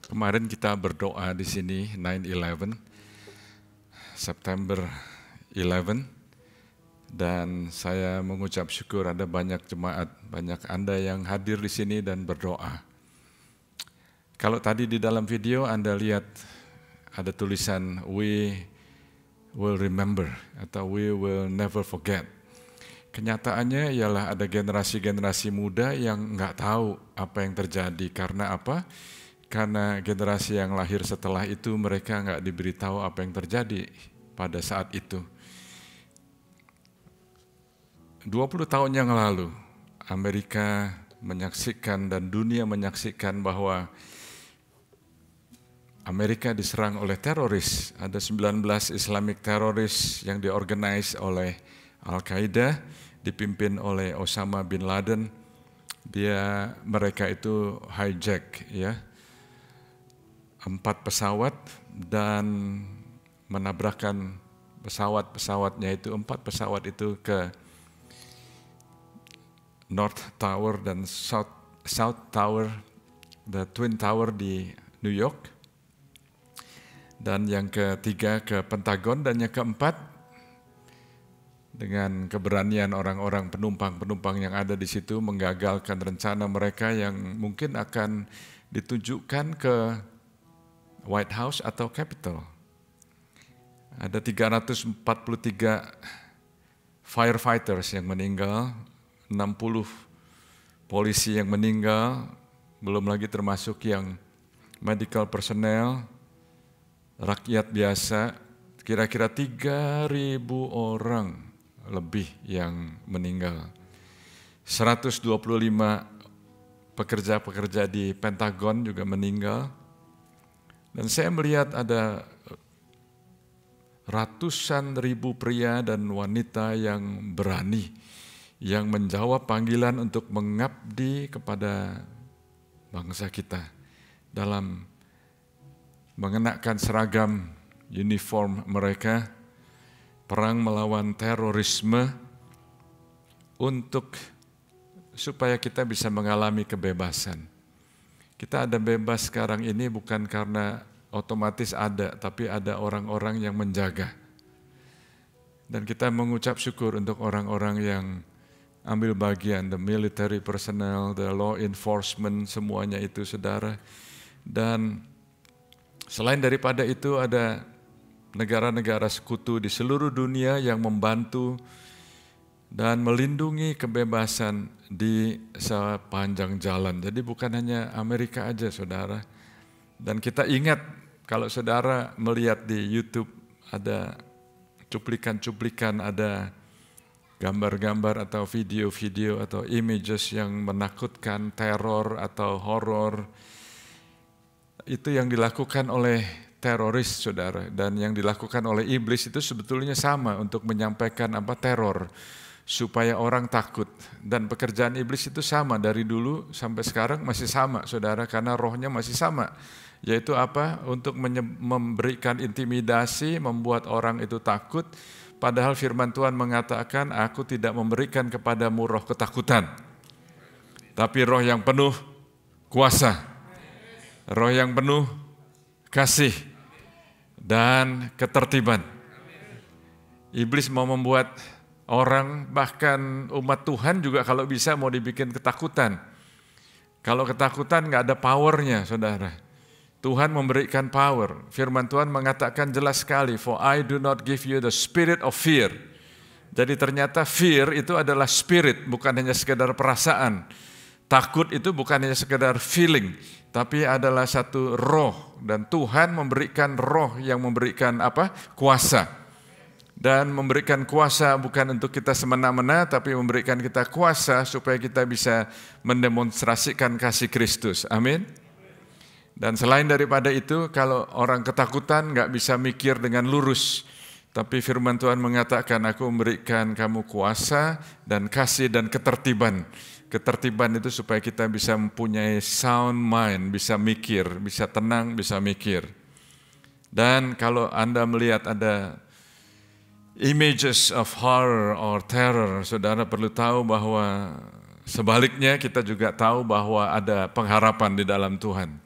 Kemarin kita berdoa di sini 9/11, September 11, dan saya mengucap syukur ada banyak jemaat, banyak Anda yang hadir di sini dan berdoa. Kalau tadi di dalam video Anda lihat ada tulisan "We will remember" atau "We will never forget". Kenyataannya ialah ada generasi-generasi muda yang nggak tahu apa yang terjadi. Karena apa? Karena generasi yang lahir setelah itu mereka nggak diberitahu apa yang terjadi pada saat itu. 20 tahun yang lalu, Amerika menyaksikan dan dunia menyaksikan bahwa Amerika diserang oleh teroris. Ada 19 Islamic teroris yang diorganize oleh Al-Qaeda, dipimpin oleh Osama bin Laden. Mereka itu hijack, 4 pesawat dan menabrakkan pesawat-pesawatnya itu, 4 pesawat itu ke North Tower dan South Tower, the Twin Tower di New York. Dan yang ketiga ke Pentagon, dan yang keempat dengan keberanian orang-orang penumpang yang ada di situ menggagalkan rencana mereka yang mungkin akan ditunjukkan ke White House atau Capitol. Ada 343 firefighters yang meninggal, 60 polisi yang meninggal, belum lagi termasuk yang medical personnel, rakyat biasa, kira-kira 3.000 orang lebih yang meninggal. 125 pekerja-pekerja di Pentagon juga meninggal. Dan saya melihat ada ratusan ribu pria dan wanita yang berani, yang menjawab panggilan untuk mengabdi kepada bangsa kita dalam mengenakan seragam uniform mereka, perang melawan terorisme supaya kita bisa mengalami kebebasan. Kita ada bebas sekarang ini bukan karena otomatis ada, tapi ada orang-orang yang menjaga. Dan kita mengucap syukur untuk orang-orang yang ambil bagian, the military personnel, the law enforcement, semuanya itu saudara. Dan selain daripada itu ada negara-negara sekutu di seluruh dunia yang membantu dan melindungi kebebasan di sepanjang jalan. Jadi bukan hanya Amerika aja saudara. Dan kita ingat kalau saudara melihat di YouTube ada cuplikan-cuplikan, ada gambar-gambar atau video-video atau images yang menakutkan, teror atau horor. Itu yang dilakukan oleh teroris saudara, dan yang dilakukan oleh iblis itu sebetulnya sama, untuk menyampaikan teror supaya orang takut. Dan pekerjaan iblis itu sama dari dulu sampai sekarang masih sama saudara, karena rohnya masih sama, yaitu untuk memberikan intimidasi, membuat orang itu takut. Padahal firman Tuhan mengatakan, aku tidak memberikan kepadamu roh ketakutan, tapi roh yang penuh kuasa, roh yang penuh kasih dan ketertiban. Iblis mau membuat orang, bahkan umat Tuhan juga kalau bisa mau dibikin ketakutan. Kalau ketakutan nggak ada powernya saudara. Tuhan memberikan power. Firman Tuhan mengatakan jelas sekali, for I do not give you the spirit of fear. Jadi ternyata fear itu adalah spirit, bukan hanya sekedar perasaan. Takut itu bukan hanya sekedar feeling, tapi adalah satu roh, dan Tuhan memberikan roh yang memberikan kuasa. Dan memberikan kuasa bukan untuk kita semena-mena, tapi memberikan kita kuasa supaya kita bisa mendemonstrasikan kasih Kristus. Amin. Dan selain daripada itu, kalau orang ketakutan nggak bisa mikir dengan lurus. Tapi firman Tuhan mengatakan, aku memberikan kamu kuasa dan kasih dan ketertiban. Ketertiban itu supaya kita bisa mempunyai sound mind, bisa mikir, bisa tenang, bisa mikir. Dan kalau Anda melihat ada images of horror or terror, saudara perlu tahu bahwa sebaliknya kita juga tahu bahwa ada pengharapan di dalam Tuhan.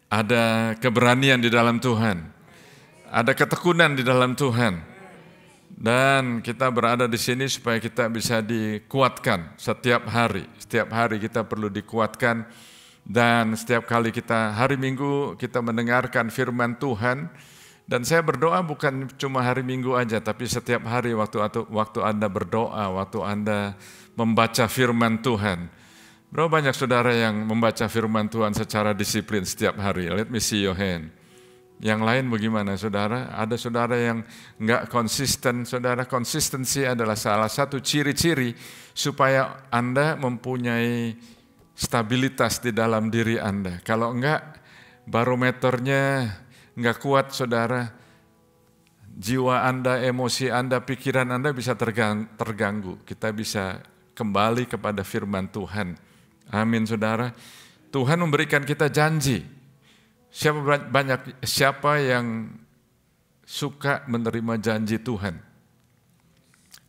ada keberanian di dalam Tuhan, ada ketekunan di dalam Tuhan. Dan kita berada di sini supaya kita bisa dikuatkan setiap hari. Setiap hari kita perlu dikuatkan, dan setiap kali kita hari Minggu kita mendengarkan firman Tuhan. Dan saya berdoa bukan cuma hari Minggu aja, tapi setiap hari waktu Anda berdoa, waktu Anda membaca firman Tuhan. Berapa banyak saudara yang membaca firman Tuhan secara disiplin setiap hari? Let me see your hand. Yang lain bagaimana saudara? Ada saudara yang enggak konsisten. Saudara, konsistensi adalah salah satu ciri-ciri supaya Anda mempunyai stabilitas di dalam diri Anda. Kalau enggak, barometernya enggak kuat saudara, jiwa Anda, emosi Anda, pikiran Anda bisa terganggu. Kita bisa kembali kepada firman Tuhan. Amin saudara. Tuhan memberikan kita janji. Siapa yang suka menerima janji Tuhan?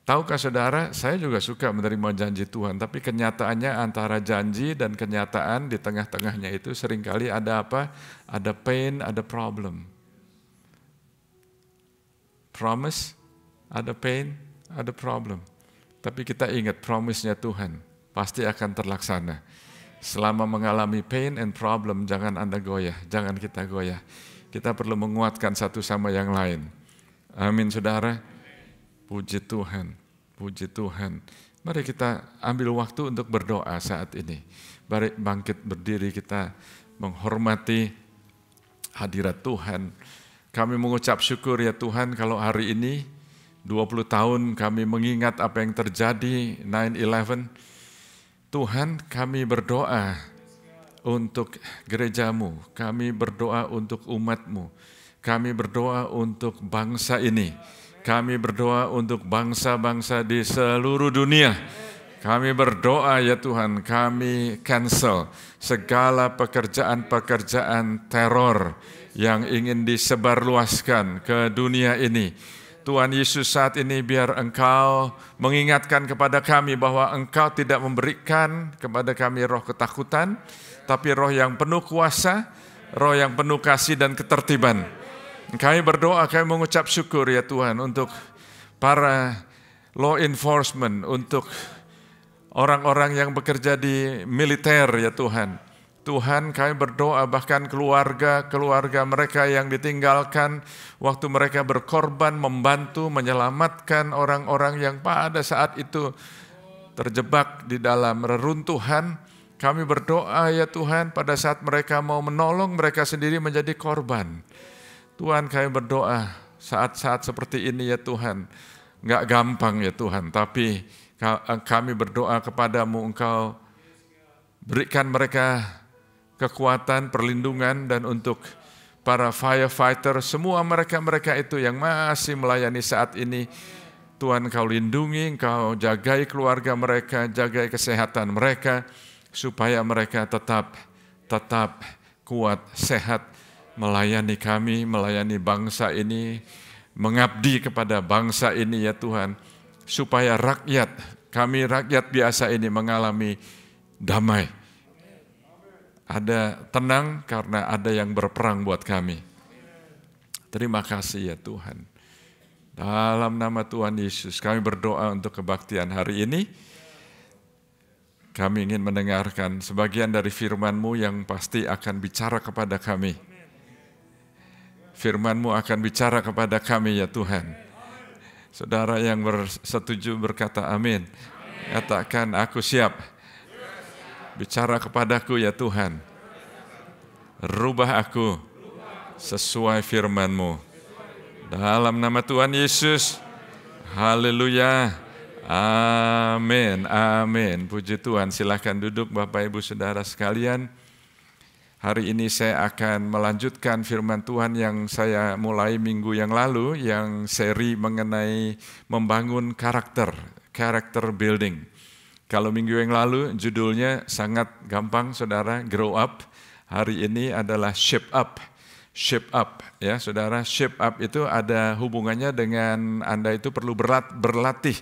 Tahukah saudara, saya juga suka menerima janji Tuhan, tapi kenyataannya antara janji dan kenyataan di tengah-tengahnya itu seringkali ada apa? Ada pain, ada problem. Promise, ada pain, ada problem. Tapi kita ingat promise-nya Tuhan pasti akan terlaksana. Selama mengalami pain and problem, jangan Anda goyah, jangan kita goyah. Kita perlu menguatkan satu sama yang lain. Amin saudara. Puji Tuhan, puji Tuhan. Mari kita ambil waktu untuk berdoa saat ini. Mari bangkit berdiri, kita menghormati hadirat Tuhan. Kami mengucap syukur ya Tuhan kalau hari ini 20 tahun kami mengingat apa yang terjadi 9/11. Tuhan, kami berdoa untuk gerejamu, kami berdoa untuk umatmu, kami berdoa untuk bangsa ini, kami berdoa untuk bangsa-bangsa di seluruh dunia. Kami berdoa ya Tuhan, kami cancel segala pekerjaan-pekerjaan teror yang ingin disebarluaskan ke dunia ini. Tuhan Yesus, saat ini biar Engkau mengingatkan kepada kami bahwa Engkau tidak memberikan kepada kami roh ketakutan, tapi roh yang penuh kuasa, roh yang penuh kasih dan ketertiban. Kami berdoa, kami mengucap syukur ya Tuhan untuk para law enforcement, untuk orang-orang yang bekerja di militer ya Tuhan. Tuhan, kami berdoa bahkan keluarga mereka yang ditinggalkan waktu mereka berkorban membantu menyelamatkan orang-orang yang pada saat itu terjebak di dalam reruntuhan. Kami berdoa ya Tuhan pada saat mereka mau menolong mereka sendiri menjadi korban. Tuhan, kami berdoa saat-saat seperti ini ya Tuhan. Enggak gampang ya Tuhan, tapi kami berdoa kepadamu, Engkau berikan mereka kekuatan, perlindungan, dan untuk para firefighter, semua mereka itu yang masih melayani saat ini, Tuhan Engkau lindungi, Engkau jagai keluarga mereka, jagai kesehatan mereka, supaya mereka tetap kuat, sehat, melayani kami, melayani bangsa ini, mengabdi kepada bangsa ini ya Tuhan, supaya kami rakyat biasa ini mengalami damai. Ada tenang karena ada yang berperang buat kami. Terima kasih ya Tuhan. Dalam nama Tuhan Yesus, kami berdoa untuk kebaktian hari ini. Kami ingin mendengarkan sebagian dari firman-Mu yang pasti akan bicara kepada kami. Firman-Mu akan bicara kepada kami ya Tuhan. Saudara yang bersetuju berkata amin. Katakan, aku siap. Bicara kepadaku ya Tuhan. Rubah aku sesuai firman-Mu. Dalam nama Tuhan Yesus. Haleluya. Amin. Amin. Puji Tuhan. Silakan duduk Bapak Ibu Saudara sekalian. Hari ini saya akan melanjutkan firman Tuhan yang saya mulai minggu yang lalu, yang seri mengenai membangun character building. Kalau minggu yang lalu judulnya sangat gampang saudara, grow up. Hari ini adalah shape up. Shape up ya saudara, shape up itu ada hubungannya dengan Anda itu perlu berlatih.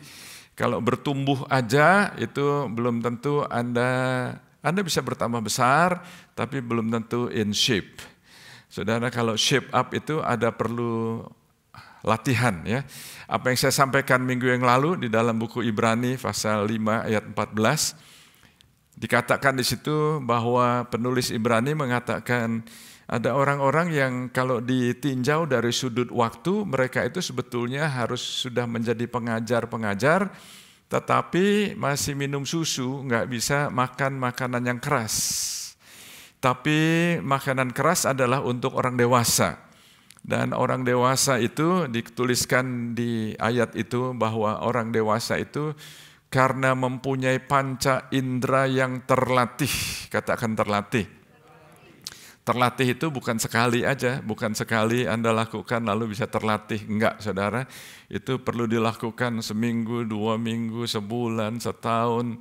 Kalau bertumbuh aja itu belum tentu Anda bisa bertambah besar, tapi belum tentu in shape. Saudara, kalau shape up itu ada perlu latihan ya. Apa yang saya sampaikan minggu yang lalu di dalam buku Ibrani pasal 5 ayat 14, dikatakan di situ bahwa penulis Ibrani mengatakan ada orang-orang yang kalau ditinjau dari sudut waktu, mereka itu sebetulnya harus sudah menjadi pengajar-pengajar, tetapi masih minum susu, nggak bisa makan makanan yang keras. Tapi makanan keras adalah untuk orang dewasa. Dan orang dewasa itu dituliskan di ayat itu bahwa orang dewasa itu karena mempunyai panca indera yang terlatih. Katakan terlatih. Terlatih itu bukan sekali aja, bukan sekali Anda lakukan lalu bisa terlatih. Enggak, saudara. Itu perlu dilakukan seminggu, 2 minggu, sebulan, setahun,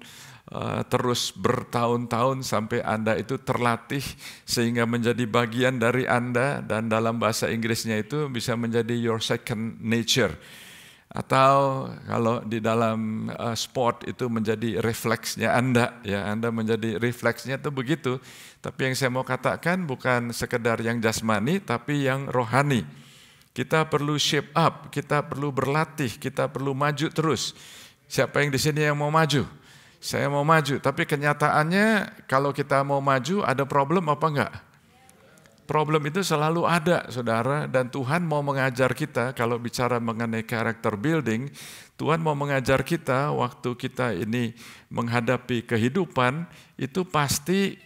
terus bertahun-tahun sampai Anda itu terlatih sehingga menjadi bagian dari Anda, dan dalam bahasa Inggrisnya itu bisa menjadi your second nature. Atau kalau di dalam sport itu menjadi refleksnya Anda, ya Anda menjadi refleksnya itu begitu. Tapi yang saya mau katakan bukan sekedar yang jasmani, tapi yang rohani. Kita perlu shape up, kita perlu berlatih, kita perlu maju terus. Siapa yang di sini yang mau maju? Saya mau maju, tapi kenyataannya kalau kita mau maju ada problem apa enggak? Problem itu selalu ada, saudara, dan Tuhan mau mengajar kita. Kalau bicara mengenai character building, Tuhan mau mengajar kita waktu kita ini menghadapi kehidupan, itu pasti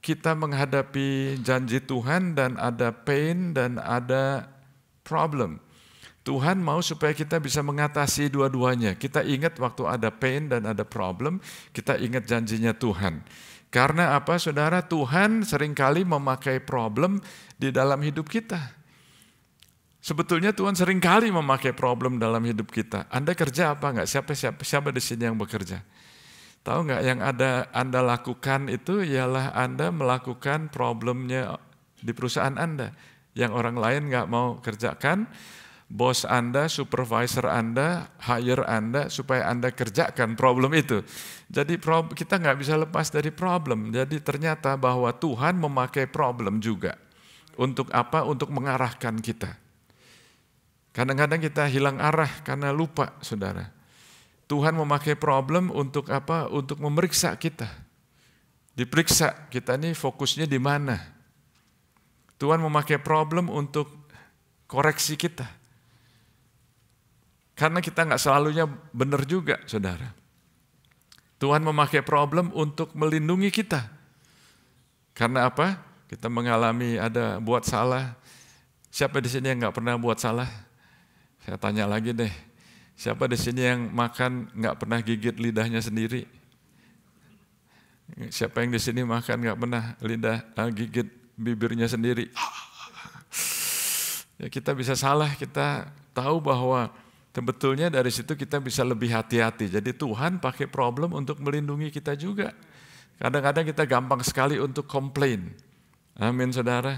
kita menghadapi janji Tuhan dan ada pain dan ada problem. Tuhan mau supaya kita bisa mengatasi dua-duanya. Kita ingat waktu ada pain dan ada problem, kita ingat janjinya Tuhan. Karena apa, saudara? Tuhan seringkali memakai problem di dalam hidup kita. Sebetulnya Tuhan seringkali memakai problem dalam hidup kita. Anda kerja apa enggak? Siapa di sini yang bekerja? Tahu enggak, yang ada Anda lakukan itu ialah Anda melakukan problemnya di perusahaan Anda. Yang orang lain enggak mau kerjakan, bos Anda, supervisor Anda, hire Anda supaya Anda kerjakan problem itu. Jadi kita nggak bisa lepas dari problem. Jadi ternyata bahwa Tuhan memakai problem juga. Untuk apa? Untuk mengarahkan kita. Kadang-kadang kita hilang arah karena lupa, saudara. Tuhan memakai problem untuk apa? Untuk memeriksa kita. Diperiksa kita ini fokusnya di mana. Tuhan memakai problem untuk koreksi kita. Karena kita nggak selalunya benar juga, saudara. Tuhan memakai problem untuk melindungi kita. Karena apa? Kita mengalami ada buat salah. Siapa di sini yang nggak pernah buat salah? Saya tanya lagi deh. Siapa di sini yang makan nggak pernah gigit lidahnya sendiri? Siapa yang di sini makan nggak pernah gigit bibirnya sendiri? Ya, kita bisa salah. Kita tahu bahwa sebetulnya dari situ kita bisa lebih hati-hati. Jadi Tuhan pakai problem untuk melindungi kita juga. Kadang-kadang kita gampang sekali untuk komplain. Amin, saudara.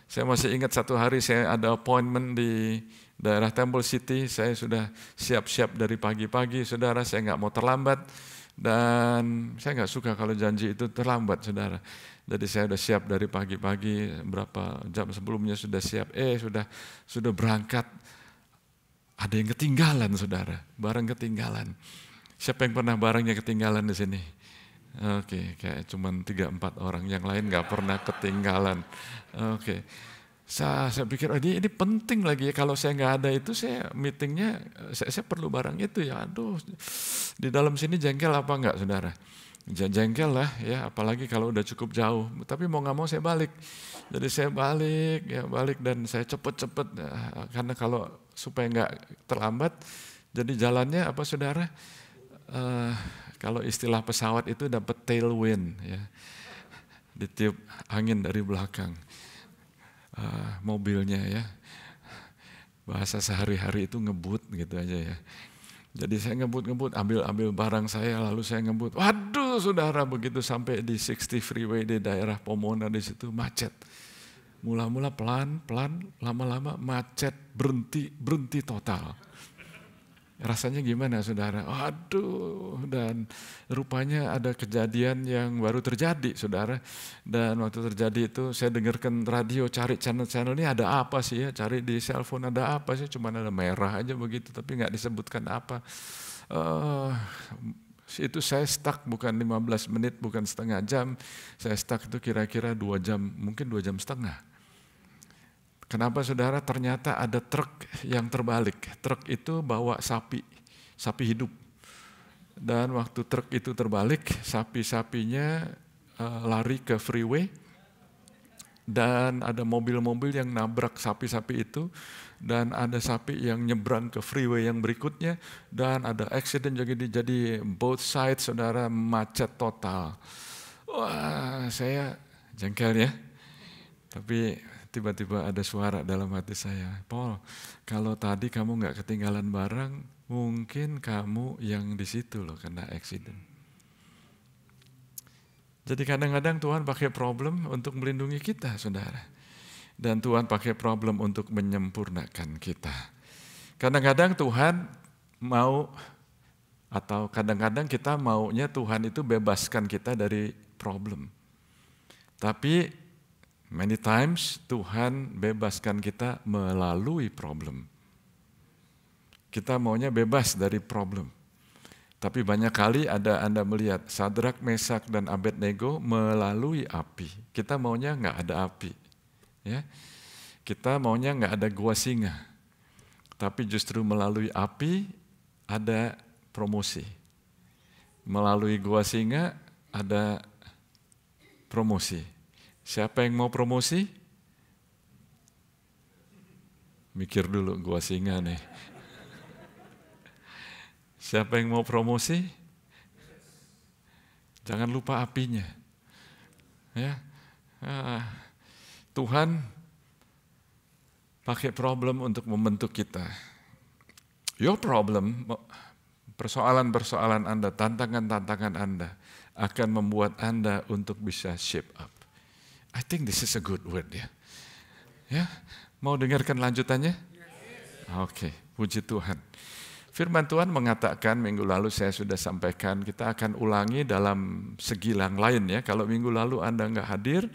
Saya masih ingat satu hari saya ada appointment di daerah Temple City. Saya sudah siap-siap dari pagi-pagi, saudara. Saya nggak mau terlambat. Dan saya nggak suka kalau janji itu terlambat, saudara. Jadi saya sudah siap dari pagi-pagi, berapa jam sebelumnya sudah siap. Sudah berangkat. Ada yang ketinggalan, saudara, barang ketinggalan. Siapa yang pernah barangnya ketinggalan di sini? Oke, kayak cuman 3-4 orang, yang lain nggak pernah ketinggalan. Oke, saya pikir ini penting lagi ya, kalau saya nggak ada itu saya meetingnya, saya perlu barang itu ya. Aduh, di dalam sini jengkel apa enggak, saudara? Jengkel lah ya, apalagi kalau udah cukup jauh. Tapi mau nggak mau saya balik. Jadi saya balik dan saya cepet-cepet karena kalau supaya nggak terlambat. Jadi jalannya apa, saudara? Kalau istilah pesawat itu dapat tailwind ya, ditiup angin dari belakang mobilnya ya. Bahasa sehari-hari itu ngebut gitu aja ya. Jadi saya ngebut, ambil barang saya, lalu saya ngebut. Waduh, saudara, begitu sampai di 60 freeway di daerah Pomona di situ macet. Mula-mula pelan, lama-lama macet, berhenti total. Rasanya gimana saudara? Aduh, dan rupanya ada kejadian yang baru terjadi saudara. Dan waktu terjadi itu saya dengarkan radio, cari channel-channel ini ada apa sih ya, cari di cellphone ada apa sih, cuma ada merah aja begitu tapi nggak disebutkan apa. Itu saya stuck bukan 15 menit, bukan setengah jam, saya stuck itu kira-kira 2 jam, mungkin 2 jam setengah. Kenapa saudara? Ternyata ada truk yang terbalik. Truk itu bawa sapi hidup. Dan waktu truk itu terbalik, sapi-sapinya lari ke freeway. Dan ada mobil-mobil yang nabrak sapi-sapi itu. Dan ada sapi yang nyebrang ke freeway yang berikutnya. Dan ada accident jadi both sides saudara macet total. Wah, saya jengkel ya. Tapi tiba-tiba ada suara dalam hati saya, Paul, kalau tadi kamu nggak ketinggalan barang, mungkin kamu yang di situ loh kena accident. Jadi kadang-kadang Tuhan pakai problem untuk melindungi kita, saudara. Dan Tuhan pakai problem untuk menyempurnakan kita. Kadang-kadang Tuhan mau, atau kadang-kadang kita maunya Tuhan itu bebaskan kita dari problem. Tapi many times Tuhan bebaskan kita melalui problem. Kita maunya bebas dari problem. Tapi banyak kali Anda melihat Sadrak, Mesak, dan Abednego melalui api. Kita maunya nggak ada api. Ya. Kita maunya nggak ada gua singa. Tapi justru melalui api ada promosi. Melalui gua singa ada promosi. Siapa yang mau promosi? Mikir dulu, gua singa nih. Siapa yang mau promosi? Jangan lupa apinya. Ya, Tuhan pakai problem untuk membentuk kita. Your problem, persoalan-persoalan Anda, tantangan-tantangan Anda akan membuat Anda untuk bisa shape up. I think this is a good word ya. Ya, mau dengarkan lanjutannya? Oke, puji Tuhan. Firman Tuhan mengatakan, minggu lalu saya sudah sampaikan, kita akan ulangi dalam segi yang lain ya. Kalau minggu lalu Anda nggak hadir,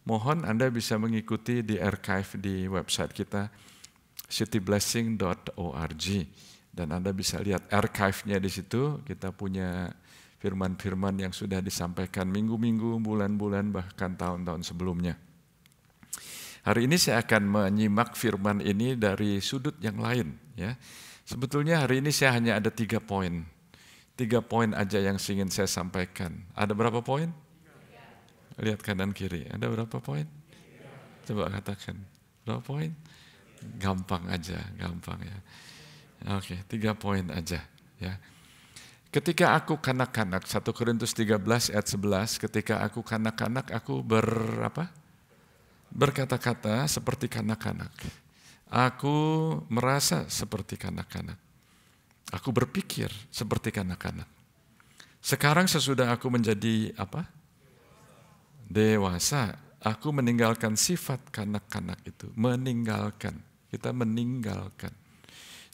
mohon Anda bisa mengikuti di archive di website kita, cityblessing.org. Dan Anda bisa lihat archive-nya di situ, kita punya firman-firman yang sudah disampaikan minggu-minggu, bulan-bulan, bahkan tahun-tahun sebelumnya. Hari ini saya akan menyimak firman ini dari sudut yang lain. Ya. Sebetulnya hari ini saya hanya ada 3 poin. 3 poin aja yang ingin saya sampaikan. Ada berapa poin? 3. Lihat kanan kiri, ada berapa poin? 3. Coba katakan, berapa poin? Gampang aja, gampang ya. Oke, 3 poin aja. Ya. Ketika aku kanak-kanak, 1 Korintus 13 ayat 11, ketika aku kanak-kanak, aku berkata-kata seperti kanak-kanak. Aku merasa seperti kanak-kanak. Aku berpikir seperti kanak-kanak. Sekarang sesudah aku menjadi dewasa, aku meninggalkan sifat kanak-kanak itu. Meninggalkan, kita meninggalkan.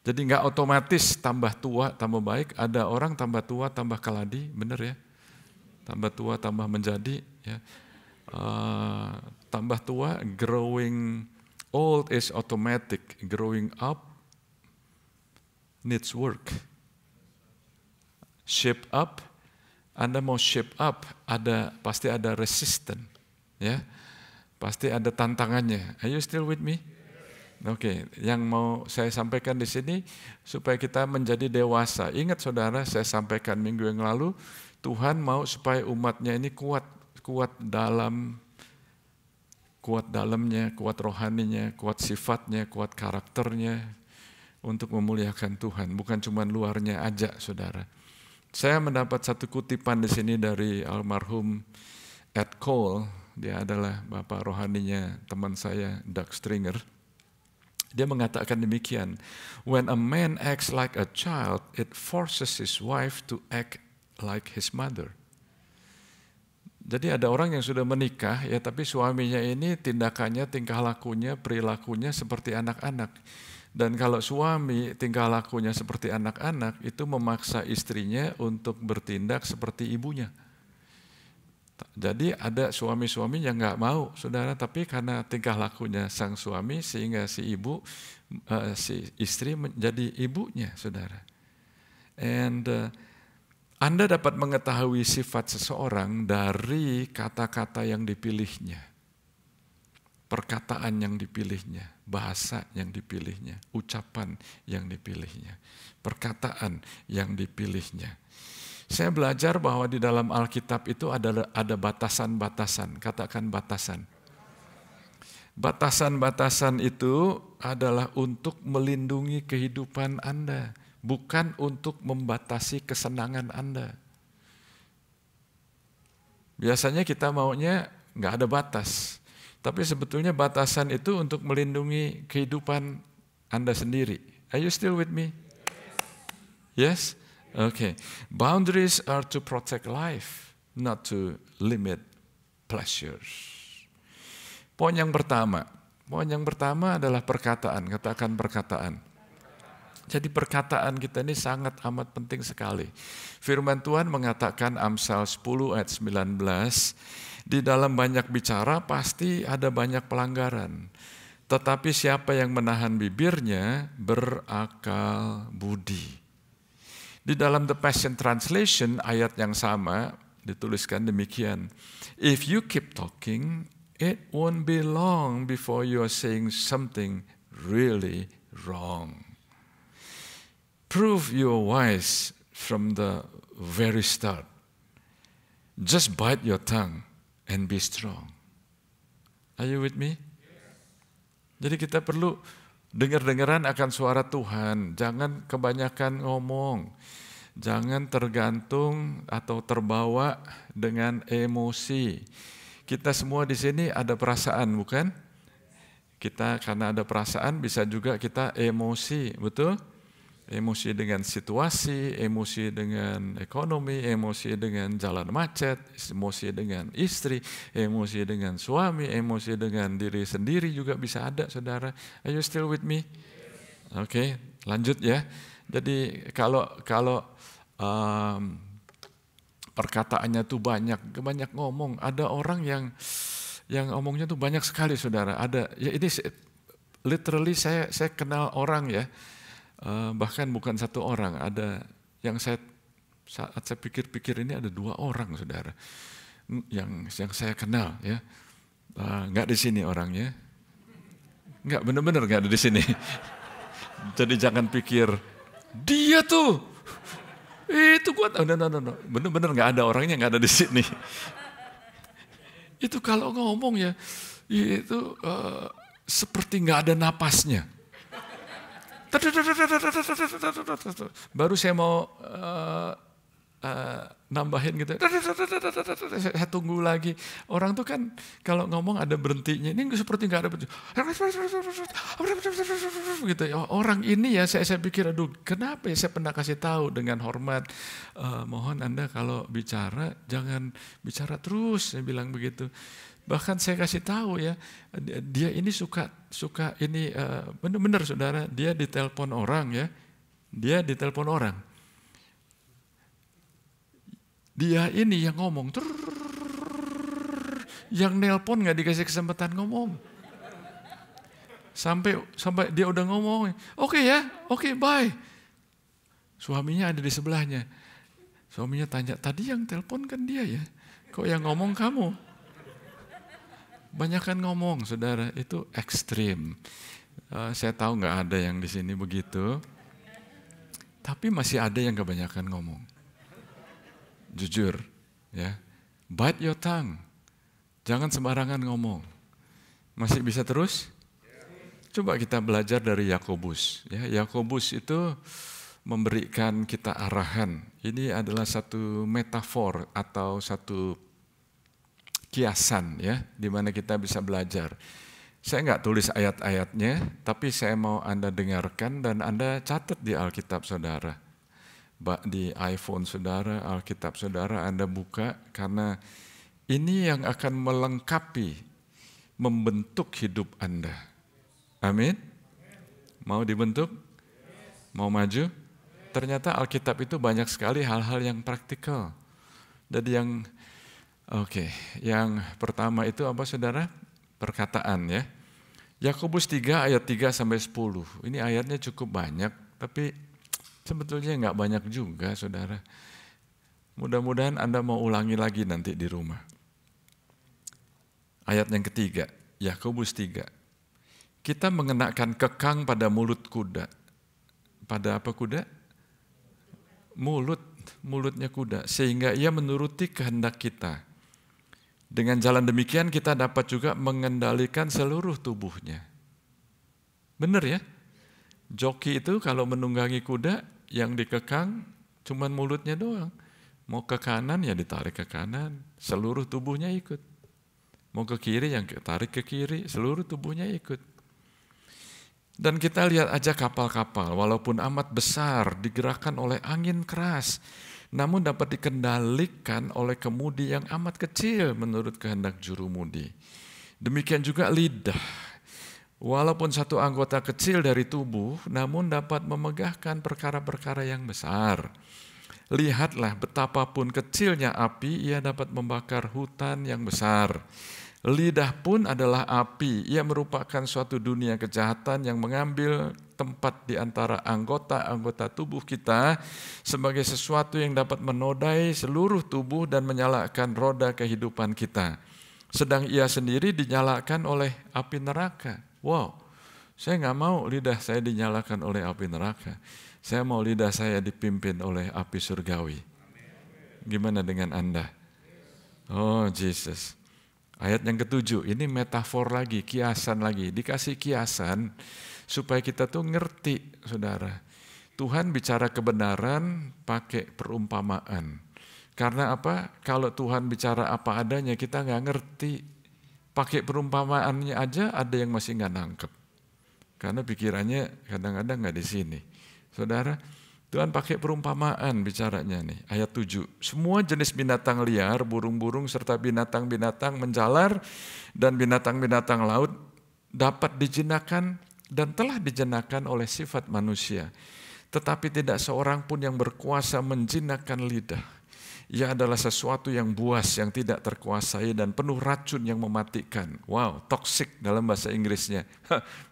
Jadi nggak otomatis tambah tua, tambah baik. Ada orang tambah tua, tambah keladi, benar ya? Tambah tua, tambah menjadi. Ya. Tambah tua, growing old is automatic. Growing up needs work. Shape up, Anda mau shape up, pasti ada resistance. Ya. Pasti ada tantangannya. Are you still with me? Oke, yang mau saya sampaikan di sini supaya kita menjadi dewasa. Ingat saudara, saya sampaikan minggu yang lalu, Tuhan mau supaya umatnya ini kuat dalamnya, kuat rohaninya, kuat sifatnya, kuat karakternya untuk memuliakan Tuhan. Bukan cuma luarnya aja, saudara. Saya mendapat satu kutipan di sini dari almarhum Ed Cole. Dia adalah bapak rohaninya teman saya, Doug Stringer. Dia mengatakan demikian, when a man acts like a child, it forces his wife to act like his mother. Jadi ada orang yang sudah menikah, ya tapi suaminya ini tindakannya, tingkah lakunya, perilakunya seperti anak-anak. Dan kalau suami tingkah lakunya seperti anak-anak, itu memaksa istrinya untuk bertindak seperti ibunya. Jadi ada suami-suami yang nggak mau, saudara, tapi karena tingkah lakunya sang suami sehingga si istri menjadi ibunya, saudara. And Anda dapat mengetahui sifat seseorang dari kata-kata yang dipilihnya, perkataan yang dipilihnya, bahasa yang dipilihnya, ucapan yang dipilihnya, perkataan yang dipilihnya. Saya belajar bahwa di dalam Alkitab itu ada batasan-batasan, katakan batasan. Batasan-batasan itu adalah untuk melindungi kehidupan Anda, bukan untuk membatasi kesenangan Anda. Biasanya kita maunya nggak ada batas, tapi sebetulnya batasan itu untuk melindungi kehidupan Anda sendiri. Are you still with me? Yes? Okay. Boundaries are to protect life, not to limit pleasures. Poin yang pertama adalah perkataan, katakan perkataan. Jadi perkataan kita ini sangat amat penting sekali. Firman Tuhan mengatakan Amsal 10 ayat 19, di dalam banyak bicara pasti ada banyak pelanggaran. Tetapi siapa yang menahan bibirnya berakal budi. Di dalam The Passion Translation ayat yang sama dituliskan demikian. If you keep talking, it won't be long before you are saying something really wrong. Prove you are wise from the very start. Just bite your tongue and be strong. Are you with me? Jadi kita perlu dengar-dengaran akan suara Tuhan. Jangan kebanyakan ngomong. Jangan tergantung atau terbawa dengan emosi. Kita semua di sini ada perasaan, bukan? Kita karena ada perasaan bisa juga kita emosi, betul? Emosi dengan situasi, emosi dengan ekonomi, emosi dengan jalan macet, emosi dengan istri, emosi dengan suami, emosi dengan diri sendiri juga bisa ada, saudara. Are you still with me? Oke, lanjut ya. Jadi kalau perkataannya tuh banyak ngomong, ada orang yang ngomongnya tuh banyak sekali, saudara. Ada, ya ini literally saya kenal orang ya. Bahkan bukan satu orang, ada yang saat saya pikir-pikir ini ada 2 orang, saudara, yang saya kenal ya, nggak di sini orangnya, nggak benar-benar nggak ada di sini. Jadi jangan pikir dia tuh itu gua, no. Benar-benar nggak ada orangnya, nggak ada di sini. Itu kalau ngomong ya, itu seperti nggak ada napasnya. Baru saya mau nambahin gitu, saya tunggu lagi. Orang tuh kan kalau ngomong ada berhentinya, ini seperti nggak ada berhenti. Gitu. Orang ini ya saya pikir, aduh kenapa ya, saya pernah kasih tahu dengan hormat, mohon Anda kalau bicara jangan bicara terus, saya bilang begitu. Bahkan saya kasih tahu ya, dia ini suka ini benar-benar, saudara, dia ditelepon orang ya, dia ini yang ngomong, yang nelpon nggak dikasih kesempatan ngomong, sampai dia udah ngomong, oke, bye. Suaminya ada di sebelahnya, suaminya tanya, tadi yang telepon kan dia ya, kok yang ngomong kamu? Banyakan ngomong, saudara, itu ekstrim. Saya tahu nggak ada yang di sini begitu, tapi masih ada yang kebanyakan ngomong. Jujur, ya, bite your tongue, jangan sembarangan ngomong. Masih bisa terus? Coba kita belajar dari Yakobus. Ya, Yakobus itu memberikan kita arahan. Ini adalah satu metafor atau satu kiasan ya, di mana kita bisa belajar. Saya nggak tulis ayat-ayatnya, tapi saya mau Anda dengarkan dan Anda catat di Alkitab saudara. Di iPhone saudara, Alkitab saudara Anda buka, karena ini yang akan melengkapi, membentuk hidup Anda. Amin. Mau dibentuk? Mau maju? Ternyata Alkitab itu banyak sekali hal-hal yang praktikal. Jadi yang pertama itu apa saudara? Perkataan ya. Yakobus 3 ayat 3 sampai 10. Ini ayatnya cukup banyak, tapi sebetulnya nggak banyak juga saudara. Mudah-mudahan Anda mau ulangi lagi nanti di rumah. Ayat yang ketiga, Yakobus 3. Kita mengenakan kekang pada mulut kuda. Pada apa kuda? Mulutnya kuda. Sehingga ia menuruti kehendak kita. Dengan jalan demikian kita dapat juga mengendalikan seluruh tubuhnya. Benar ya? Joki itu kalau menunggangi kuda yang dikekang cuman mulutnya doang. Mau ke kanan ya ditarik ke kanan, seluruh tubuhnya ikut. Mau ke kiri yang ditarik ke kiri, seluruh tubuhnya ikut. Dan kita lihat aja kapal-kapal, walaupun amat besar, digerakkan oleh angin keras, namun dapat dikendalikan oleh kemudi yang amat kecil menurut kehendak jurumudi. Demikian juga lidah. Walaupun satu anggota kecil dari tubuh, namun dapat memegahkan perkara-perkara yang besar. Lihatlah betapapun kecilnya api, ia dapat membakar hutan yang besar. Lidah pun adalah api, ia merupakan suatu dunia kejahatan yang mengambil tempat di antara anggota-anggota tubuh kita sebagai sesuatu yang dapat menodai seluruh tubuh dan menyalakan roda kehidupan kita. Sedang ia sendiri dinyalakan oleh api neraka. Wow, saya nggak mau lidah saya dinyalakan oleh api neraka. Saya mau lidah saya dipimpin oleh api surgawi. Gimana dengan Anda? Oh, Jesus. Ayat yang ketujuh, ini metafor lagi, kiasan lagi. Dikasih kiasan supaya kita tuh ngerti, saudara. Tuhan bicara kebenaran pakai perumpamaan. Karena apa? Kalau Tuhan bicara apa adanya, kita nggak ngerti. Pakai perumpamaannya aja ada yang masih nggak nangkep. Karena pikirannya kadang-kadang nggak di sini. Saudara, Tuhan pakai perumpamaan bicaranya nih, ayat 7. Semua jenis binatang liar, burung-burung serta binatang-binatang menjalar dan binatang-binatang laut dapat dijinakan dan telah dijinakan oleh sifat manusia. Tetapi tidak seorang pun yang berkuasa menjinakkan lidah. Ia adalah sesuatu yang buas, yang tidak terkuasai dan penuh racun yang mematikan. Wow, toxic dalam bahasa Inggrisnya.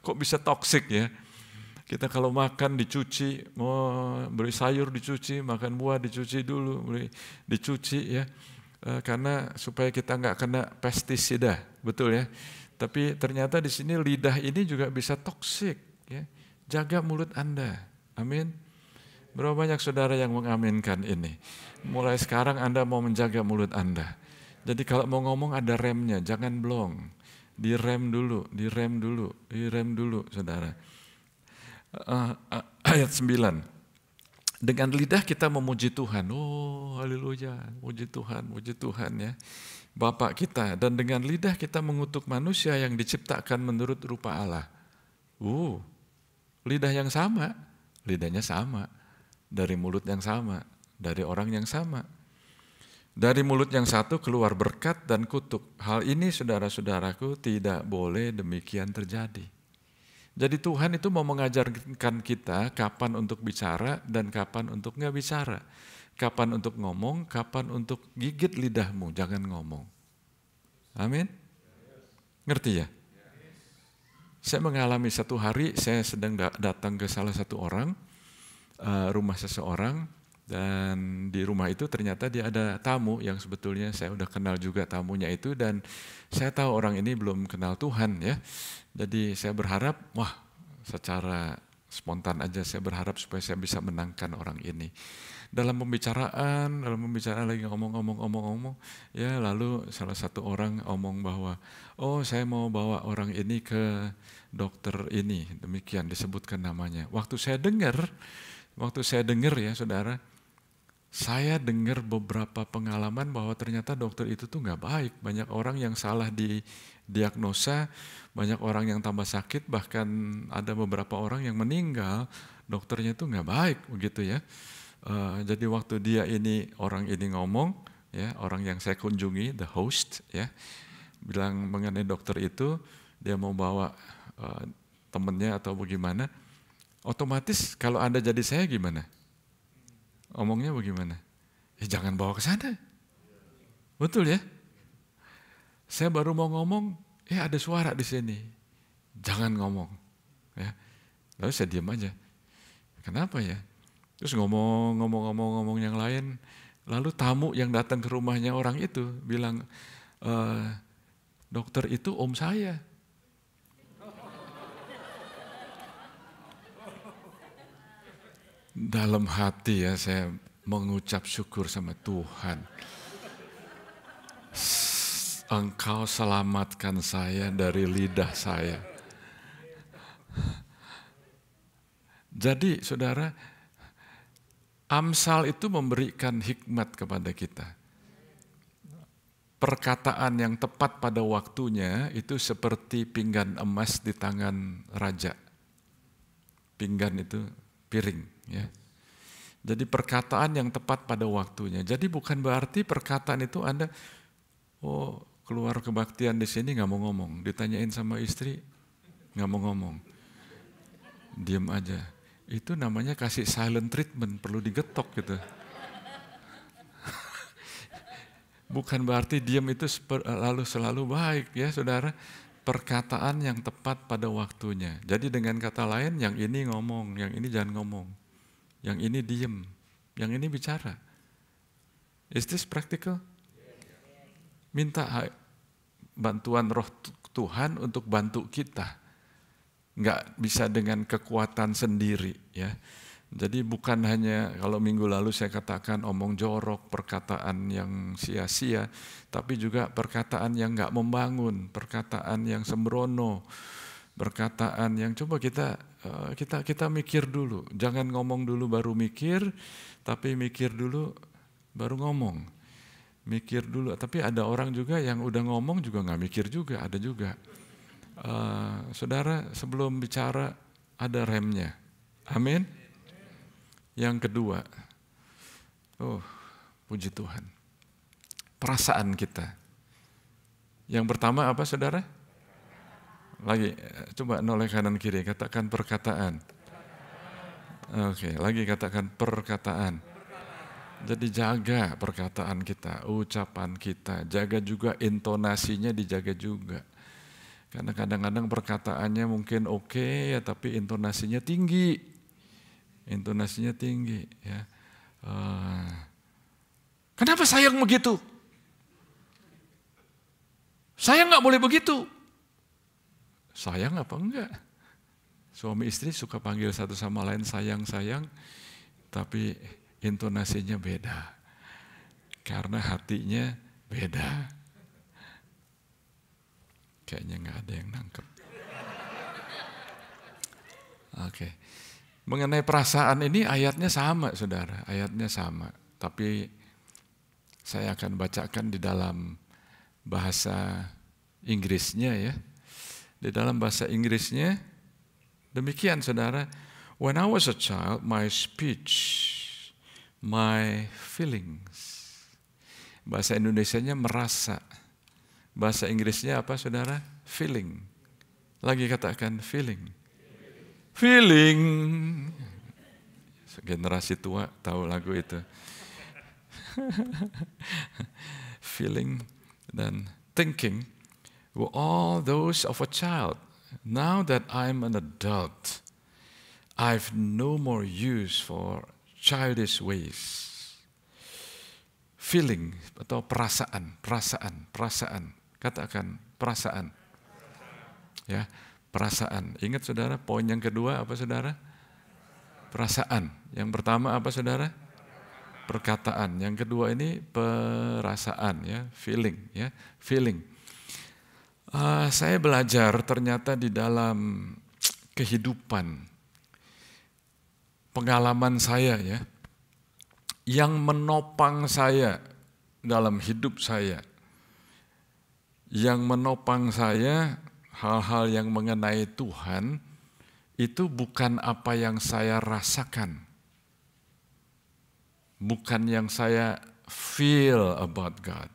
Kok bisa toxic ya? Kita kalau makan dicuci, mau beli sayur dicuci, makan buah dicuci dulu, dicuci ya, karena supaya kita nggak kena pestisida, betul ya. Tapi ternyata di sini lidah ini juga bisa toksik, ya. Jaga mulut Anda, amin. Berapa banyak saudara yang mengaminkan ini? Mulai sekarang Anda mau menjaga mulut Anda. Jadi kalau mau ngomong ada remnya, jangan blong, direm dulu, saudara. Ayat 9. Dengan lidah kita memuji Tuhan. Oh, haleluya, puji Tuhan ya. Bapa kita, dan dengan lidah kita mengutuk manusia yang diciptakan menurut rupa Allah. Lidah yang sama, lidahnya sama, dari mulut yang sama, dari orang yang sama. Dari mulut yang satu keluar berkat dan kutuk. Hal ini saudara-saudaraku tidak boleh demikian terjadi. Jadi Tuhan itu mau mengajarkan kita kapan untuk bicara dan kapan untuk nggak bicara. Kapan untuk ngomong, kapan untuk gigit lidahmu, jangan ngomong. Amin? Ngerti ya? Saya mengalami satu hari, saya sedang datang ke salah satu orang, rumah seseorang, dan di rumah itu ternyata dia ada tamu yang sebetulnya saya udah kenal juga tamunya itu, dan saya tahu orang ini belum kenal Tuhan ya. Jadi saya berharap, secara spontan aja saya berharap supaya saya bisa menangkan orang ini. Dalam pembicaraan lagi ngomong, ya lalu salah satu orang ngomong bahwa, saya mau bawa orang ini ke dokter ini, demikian disebutkan namanya. Waktu saya dengar ya saudara, saya dengar beberapa pengalaman bahwa ternyata dokter itu tuh nggak baik. Banyak orang yang salah didiagnosa, banyak orang yang tambah sakit, bahkan ada beberapa orang yang meninggal. Dokternya itu nggak baik, begitu ya. Jadi waktu orang ini ngomong, ya orang yang saya kunjungi, the host, ya bilang mengenai dokter itu, dia mau bawa temennya atau bagaimana. Otomatis kalau Anda jadi saya gimana? Omongnya bagaimana? Jangan bawa ke sana. Betul ya? Saya baru mau ngomong, ada suara di sini. Jangan ngomong. Ya. Lalu saya diam aja. Kenapa ya? Terus ngomong yang lain. Lalu tamu yang datang ke rumahnya orang itu bilang, dokter itu om saya. Dalam hati ya saya mengucap syukur sama Tuhan. Engkau selamatkan saya dari lidah saya. Jadi saudara, Amsal itu memberikan hikmat kepada kita. Perkataan yang tepat pada waktunya itu seperti pinggan emas di tangan raja. Pinggan itu piring, ya. Jadi perkataan yang tepat pada waktunya. Jadi bukan berarti perkataan itu Anda keluar kebaktian di sini nggak mau ngomong, ditanyain sama istri nggak mau ngomong, diam aja. Itu namanya kasih silent treatment, perlu digetok gitu. Bukan berarti diam itu selalu baik ya saudara. Perkataan yang tepat pada waktunya. Jadi dengan kata lain, yang ini ngomong, yang ini jangan ngomong. Yang ini diem, yang ini bicara. Is this practical? Minta bantuan roh Tuhan untuk bantu kita. Nggak bisa dengan kekuatan sendiri ya. Jadi bukan hanya kalau minggu lalu saya katakan omong jorok, perkataan yang sia-sia, tapi juga perkataan yang nggak membangun, perkataan yang sembrono, perkataan yang coba kita mikir dulu, jangan ngomong dulu baru mikir, tapi mikir dulu baru ngomong, mikir dulu. Tapi ada orang juga yang udah ngomong juga nggak mikir juga, ada juga. Saudara sebelum bicara ada remnya, amin. Yang kedua, puji Tuhan, perasaan kita. Yang pertama apa saudara? Lagi, coba noleh kanan kiri, katakan perkataan. Oke, lagi katakan perkataan. Jadi jaga perkataan kita, ucapan kita, jaga juga intonasinya, dijaga juga. Karena kadang-kadang perkataannya mungkin oke, ya, tapi intonasinya tinggi. Intonasinya tinggi ya. Kenapa sayang begitu? Sayang nggak boleh begitu. Sayang apa enggak? Suami istri suka panggil satu sama lain sayang, tapi intonasinya beda. Karena hatinya beda. Kayaknya nggak ada yang nangkep. Oke. Mengenai perasaan ini ayatnya sama saudara, ayatnya sama. Tapi saya akan bacakan di dalam bahasa Inggrisnya ya. Di dalam bahasa Inggrisnya demikian saudara. When I was a child, my speech, my feelings. Bahasa Indonesianya merasa. Bahasa Inggrisnya apa saudara? Feeling. Lagi katakan feeling. Feeling, generasi tua tahu lagu itu. Feeling dan thinking were all those of a child. Now that I'm an adult, I've no more use for childish ways. Feeling atau perasaan. Katakan perasaan. Ya. Perasaan. Ingat saudara, poin yang kedua apa saudara? Perasaan. Yang pertama apa saudara? Perkataan. Yang kedua ini perasaan ya, feeling ya, feeling. Saya belajar ternyata di dalam kehidupan, pengalaman saya ya, yang menopang saya dalam hidup saya, yang menopang saya hal-hal yang mengenai Tuhan itu bukan apa yang saya rasakan, bukan yang saya feel about God,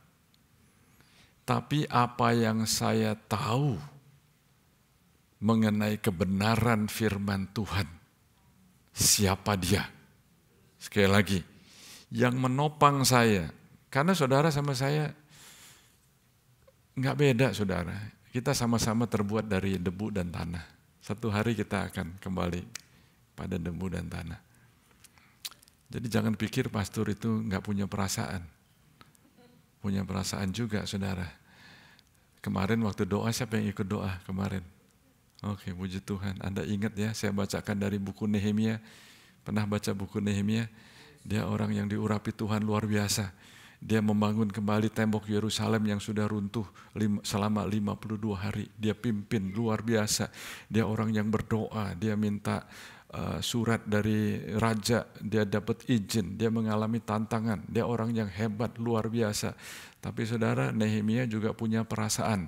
tapi apa yang saya tahu mengenai kebenaran firman Tuhan. siapa dia. Sekali lagi, yang menopang saya. Karena saudara sama saya nggak beda saudara. Kita sama-sama terbuat dari debu dan tanah. Satu hari kita akan kembali pada debu dan tanah. Jadi jangan pikir pastor itu nggak punya perasaan. Punya perasaan juga saudara. Kemarin waktu doa, siapa yang ikut doa kemarin? Oke, puji Tuhan. Anda ingat ya, saya bacakan dari buku Nehemia. Pernah baca buku Nehemia? Dia orang yang diurapi Tuhan luar biasa. Dia membangun kembali tembok Yerusalem yang sudah runtuh selama 52 hari. Dia pimpin luar biasa. Dia orang yang berdoa, dia minta surat dari raja, dia dapat izin, dia mengalami tantangan. Dia orang yang hebat, luar biasa. Tapi saudara, Nehemia juga punya perasaan.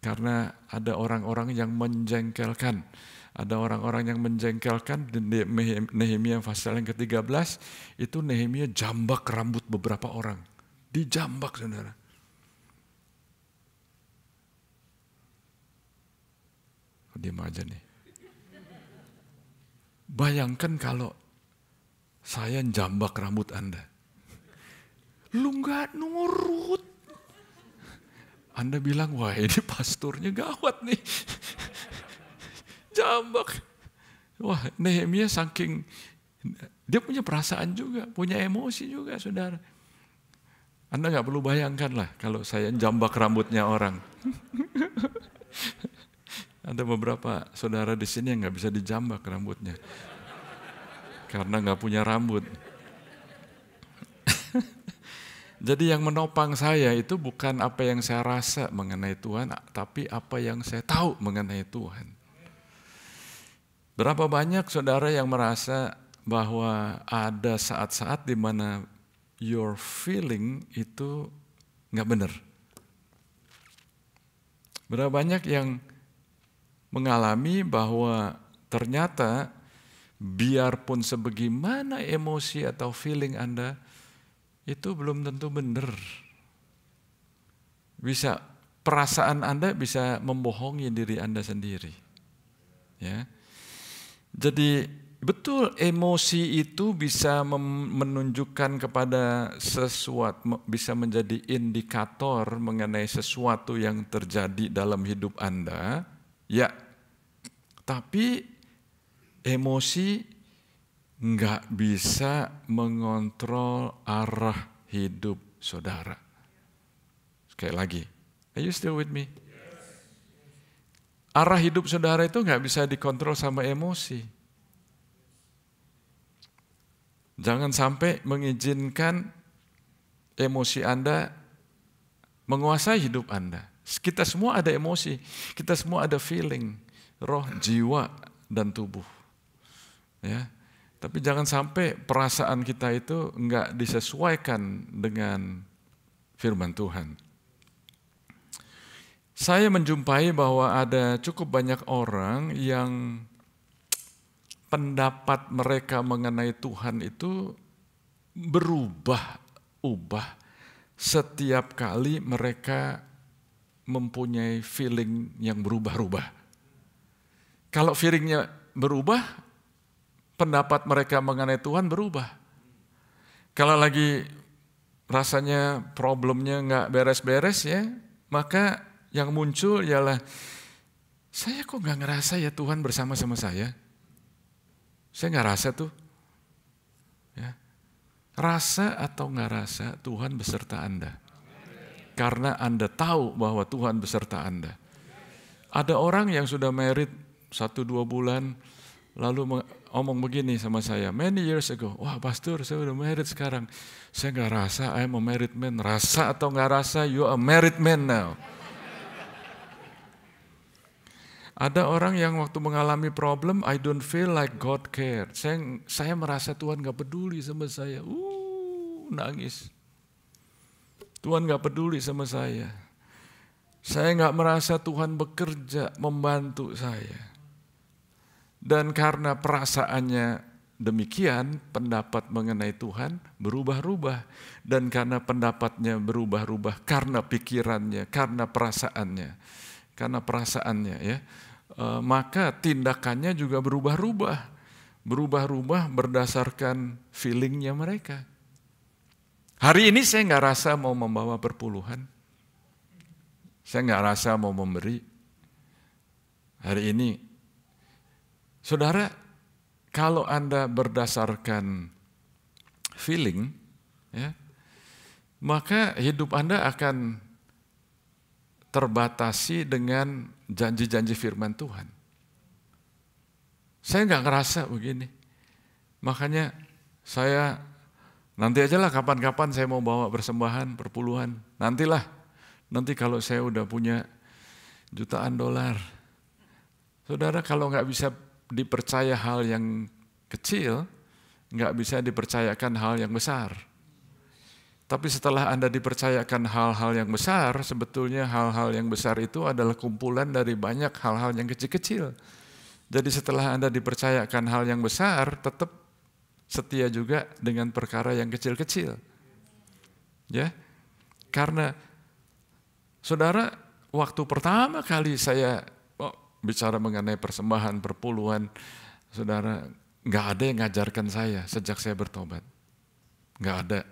Karena ada orang-orang yang menjengkelkan. Ada orang-orang yang menjengkelkan. Di Nehemia pasal yang ke-13, itu Nehemia jambak rambut beberapa orang. Dijambak saudara. Diam aja nih. Bayangkan kalau saya jambak rambut Anda. Lu gak nurut. Anda bilang, wah ini pastornya gawat nih. Jambak. Wah Nehemia saking, dia punya perasaan juga, punya emosi juga saudara. Anda gak perlu bayangkan lah kalau saya jambak rambutnya orang. Ada beberapa saudara di sini yang gak bisa dijambak rambutnya. Karena gak punya rambut. Jadi yang menopang saya itu bukan apa yang saya rasa mengenai Tuhan, tapi apa yang saya tahu mengenai Tuhan. Berapa banyak saudara yang merasa bahwa ada saat-saat di mana your feeling itu nggak benar. Berapa banyak yang mengalami bahwa ternyata biarpun sebagaimana emosi atau feeling Anda, itu belum tentu benar. Bisa perasaan Anda bisa membohongi diri Anda sendiri. Ya. Jadi betul emosi itu bisa menunjukkan kepada sesuatu, bisa menjadi indikator mengenai sesuatu yang terjadi dalam hidup Anda. Ya. Tapi emosi nggak bisa mengontrol arah hidup saudara. Sekali lagi, are you still with me? Arah hidup saudara itu nggak bisa dikontrol sama emosi. Jangan sampai mengizinkan emosi Anda menguasai hidup Anda. Kita semua ada emosi, kita semua ada feeling, roh, jiwa, dan tubuh. Ya. Tapi jangan sampai perasaan kita itu enggak disesuaikan dengan firman Tuhan. Saya menjumpai bahwa ada cukup banyak orang yang pendapat mereka mengenai Tuhan itu berubah-ubah setiap kali mereka mempunyai feeling yang berubah-ubah. Kalau feelingnya berubah, pendapat mereka mengenai Tuhan berubah. Kalau lagi rasanya problemnya nggak beres-beres ya, maka yang muncul ialah, saya kok nggak ngerasa ya Tuhan bersama-sama saya. Saya nggak rasa tuh. Ya. Rasa atau nggak rasa, Tuhan beserta Anda. Karena Anda tahu bahwa Tuhan beserta Anda. Ada orang yang sudah married 1-2 bulan, lalu ngomong begini sama saya, many years ago, wah pastor saya udah married sekarang. Saya nggak rasa, I'm a married man. Rasa atau nggak rasa, you are a married man now. Ada orang yang waktu mengalami problem, I don't feel like God care. Saya merasa Tuhan gak peduli sama saya. Nangis. Tuhan gak peduli sama saya. Saya gak merasa Tuhan bekerja membantu saya. Dan karena perasaannya demikian, pendapat mengenai Tuhan berubah-ubah. Dan karena pendapatnya berubah-ubah, karena pikirannya, karena perasaannya ya. Maka tindakannya juga berubah-ubah. berubah-ubah berdasarkan feelingnya mereka. Hari ini saya nggak rasa mau membawa perpuluhan. Saya nggak rasa mau memberi. Hari ini, saudara, kalau Anda berdasarkan feeling, ya, maka hidup Anda akan terbatasi dengan janji-janji firman Tuhan. Saya nggak ngerasa begini. Makanya saya nanti aja lah kapan-kapan saya mau bawa persembahan, perpuluhan. Nantilah, nanti kalau saya udah punya jutaan dolar. Saudara, kalau nggak bisa dipercaya hal yang kecil, nggak bisa dipercayakan hal yang besar. Tapi setelah Anda dipercayakan hal-hal yang besar, sebetulnya hal-hal yang besar itu adalah kumpulan dari banyak hal-hal yang kecil-kecil. Jadi setelah Anda dipercayakan hal yang besar, tetap setia juga dengan perkara yang kecil-kecil. Ya, karena saudara, waktu pertama kali saya bicara mengenai persembahan, perpuluhan, saudara, nggak ada yang ngajarkan saya sejak saya bertobat. Nggak ada.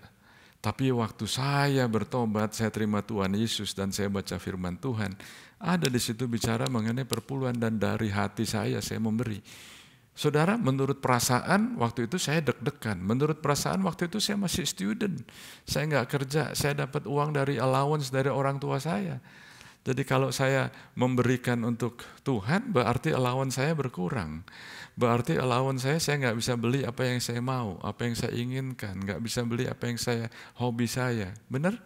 Tapi waktu saya bertobat, saya terima Tuhan Yesus dan saya baca firman Tuhan, ada di situ bicara mengenai perpuluhan dan dari hati saya memberi. Saudara, menurut perasaan waktu itu saya deg-degan. Menurut perasaan waktu itu saya masih student. Saya nggak kerja, saya dapat uang dari allowance dari orang tua saya. Jadi kalau saya memberikan untuk Tuhan, berarti allowance saya berkurang. Berarti allowance saya nggak bisa beli apa yang saya mau, apa yang saya inginkan, nggak bisa beli apa yang hobi saya. Benar?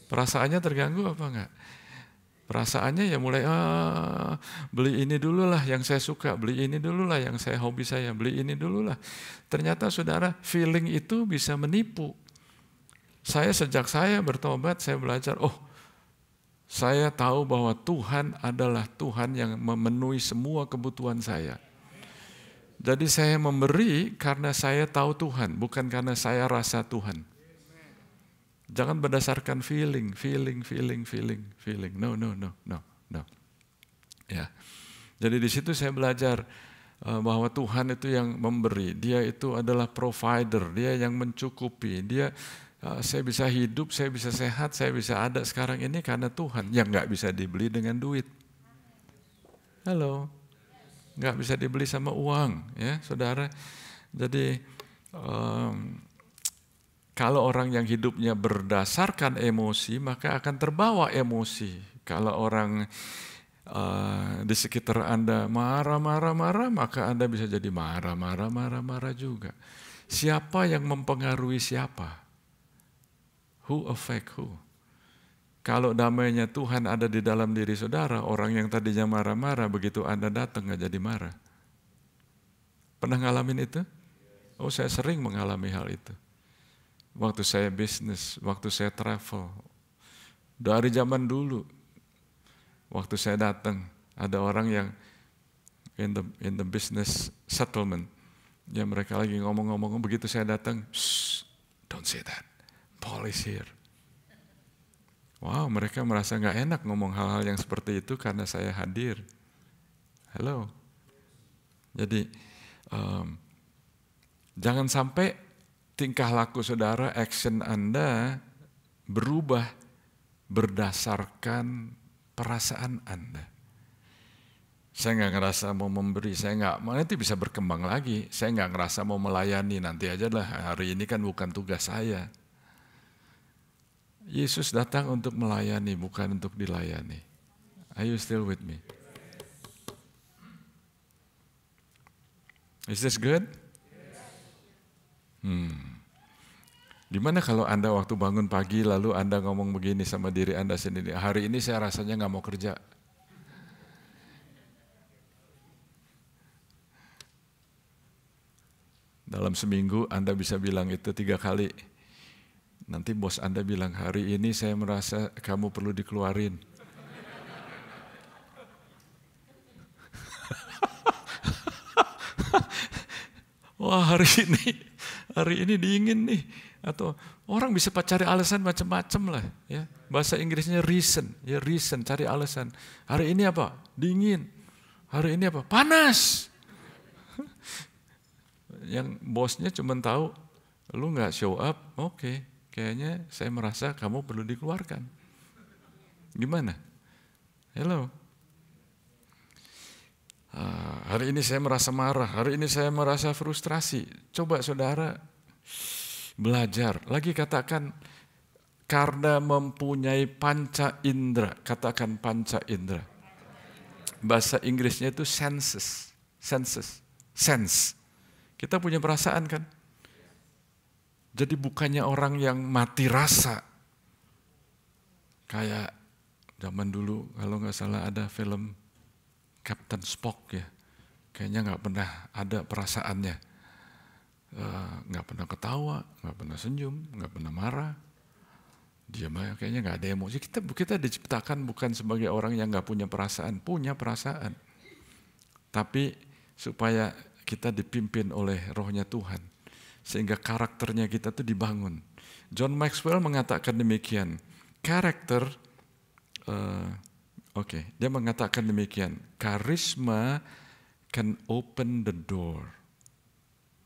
Perasaannya terganggu apa enggak? Perasaannya ya mulai beli ini dulu lah yang saya suka, beli ini dulu lah yang saya hobi saya, beli ini dulu lah. Ternyata saudara, feeling itu bisa menipu. Sejak saya bertobat, saya belajar, saya tahu bahwa Tuhan adalah Tuhan yang memenuhi semua kebutuhan saya. Jadi saya memberi karena saya tahu Tuhan, bukan karena saya rasa Tuhan. Jangan berdasarkan feeling. No. Ya. Jadi di situ saya belajar bahwa Tuhan itu yang memberi. Dia itu adalah provider, dia yang mencukupi. Saya bisa hidup, saya bisa sehat, saya bisa ada sekarang ini karena Tuhan yang nggak bisa dibeli dengan duit. Halo, nggak bisa dibeli sama uang, ya saudara. Jadi kalau orang yang hidupnya berdasarkan emosi, maka akan terbawa emosi. Kalau orang di sekitar Anda marah, maka Anda bisa jadi marah juga. Siapa yang mempengaruhi siapa? Who affect who? Kalau damainya Tuhan ada di dalam diri saudara, orang yang tadinya marah-marah, begitu Anda datang nggak jadi marah. Pernah ngalamin itu? Saya sering mengalami hal itu. Waktu saya bisnis, waktu saya travel, dari zaman dulu, waktu saya datang, ada orang yang in the business settlement, ya mereka lagi ngomong-ngomong, begitu saya datang, don't say that. Paul is here. Wow, mereka merasa nggak enak ngomong hal-hal yang seperti itu karena saya hadir. Halo. Jadi jangan sampai tingkah laku saudara, action Anda berubah berdasarkan perasaan Anda. Saya nggak ngerasa mau memberi, nanti bisa berkembang lagi. Saya nggak ngerasa mau melayani, nanti aja lah. Hari ini kan bukan tugas saya. Yesus datang untuk melayani, bukan untuk dilayani. Are you still with me? Is this good? Gimana kalau Anda waktu bangun pagi lalu Anda ngomong begini sama diri Anda sendiri, hari ini saya rasanya nggak mau kerja. Dalam seminggu Anda bisa bilang itu 3 kali. Nanti bos Anda bilang, hari ini saya merasa kamu perlu dikeluarin. Wah, hari ini dingin nih. Atau orang bisa cari alasan macam-macam lah. Ya. Bahasa Inggrisnya reason, cari alasan. Hari ini apa? Dingin. Hari ini apa? Panas. yang bosnya cuma tahu lu nggak show up, oke, kayaknya saya merasa kamu perlu dikeluarkan. Gimana? Hello. Hari ini saya merasa marah, hari ini saya merasa frustrasi. Coba saudara belajar. Lagi katakan, karena mempunyai panca indera. Katakan panca indera. Bahasa Inggrisnya itu senses. Sense. Kita punya perasaan kan? Jadi bukannya orang yang mati rasa. Kayak zaman dulu kalau nggak salah ada film Captain Spock ya. Kayaknya nggak pernah ada perasaannya. Nggak pernah ketawa, nggak pernah senyum, nggak pernah marah. Dia kayaknya nggak ada emosi. Kita diciptakan bukan sebagai orang yang nggak punya perasaan, tapi supaya kita dipimpin oleh Rohnya Tuhan, sehingga karakternya kita tuh dibangun. John Maxwell mengatakan demikian. Karakter, dia mengatakan demikian. Karisma can open the door.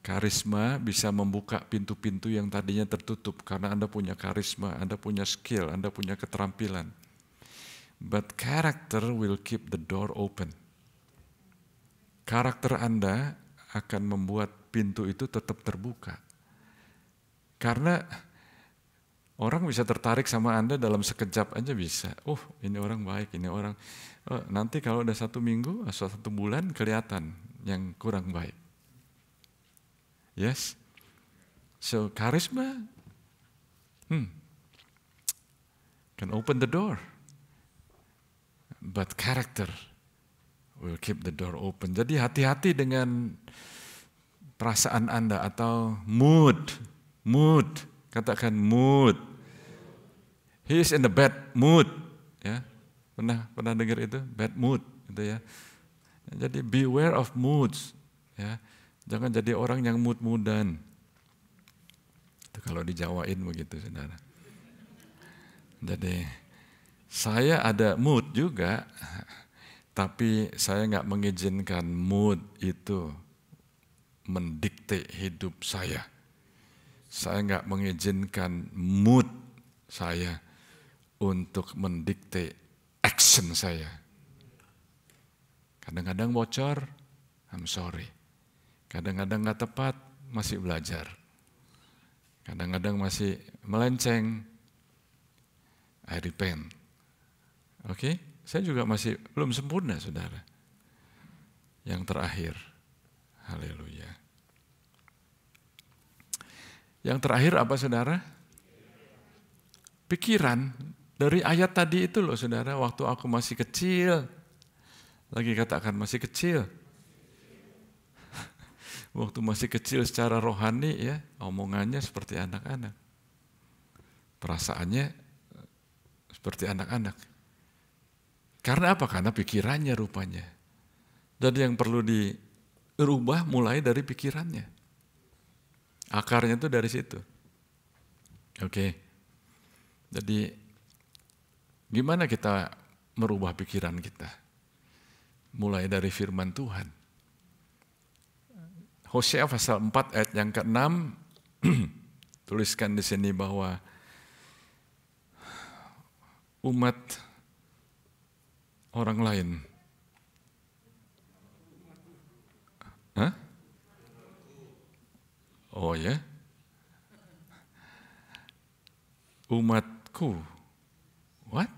Karisma bisa membuka pintu-pintu yang tadinya tertutup karena Anda punya karisma, Anda punya skill, Anda punya keterampilan. But character will keep the door open. Karakter Anda akan membuat pintu itu tetap terbuka. Karena orang bisa tertarik sama Anda dalam sekejap aja bisa. Oh, ini orang baik, ini orang. Nanti kalau udah 1 minggu, 1 bulan kelihatan yang kurang baik. Yes. So charisma can open the door. But character will keep the door open. Jadi hati-hati dengan perasaan Anda atau mood. Katakan mood. He is in the bad mood. Ya. Pernah dengar itu? Bad mood gitu ya. Jadi beware of moods, ya. Jangan jadi orang yang mood-moodan. Itu kalau dijawain begitu, saudara. Jadi saya ada mood juga, tapi saya nggak mengizinkan mood itu mendikte hidup saya. Saya nggak mengizinkan mood saya untuk mendikte action saya. Kadang-kadang bocor, I'm sorry. Kadang-kadang nggak tepat, masih belajar. Kadang-kadang masih melenceng, I repent. Oke? Saya juga masih belum sempurna, saudara. Yang terakhir, haleluya. Yang terakhir apa, saudara? Pikiran. Dari ayat tadi itu loh, saudara, waktu aku masih kecil. Lagi katakan masih kecil. Waktu masih kecil secara rohani ya, omongannya seperti anak-anak. Perasaannya seperti anak-anak. Karena apa? Karena pikirannya rupanya. Jadi yang perlu dirubah mulai dari pikirannya. Akarnya itu dari situ. Oke. Jadi gimana kita merubah pikiran kita? Mulai dari firman Tuhan. Hosea pasal 4 ayat yang ke-6 tuliskan di sini bahwa umat orang lain. Hah? Oh ya? Umatku. What?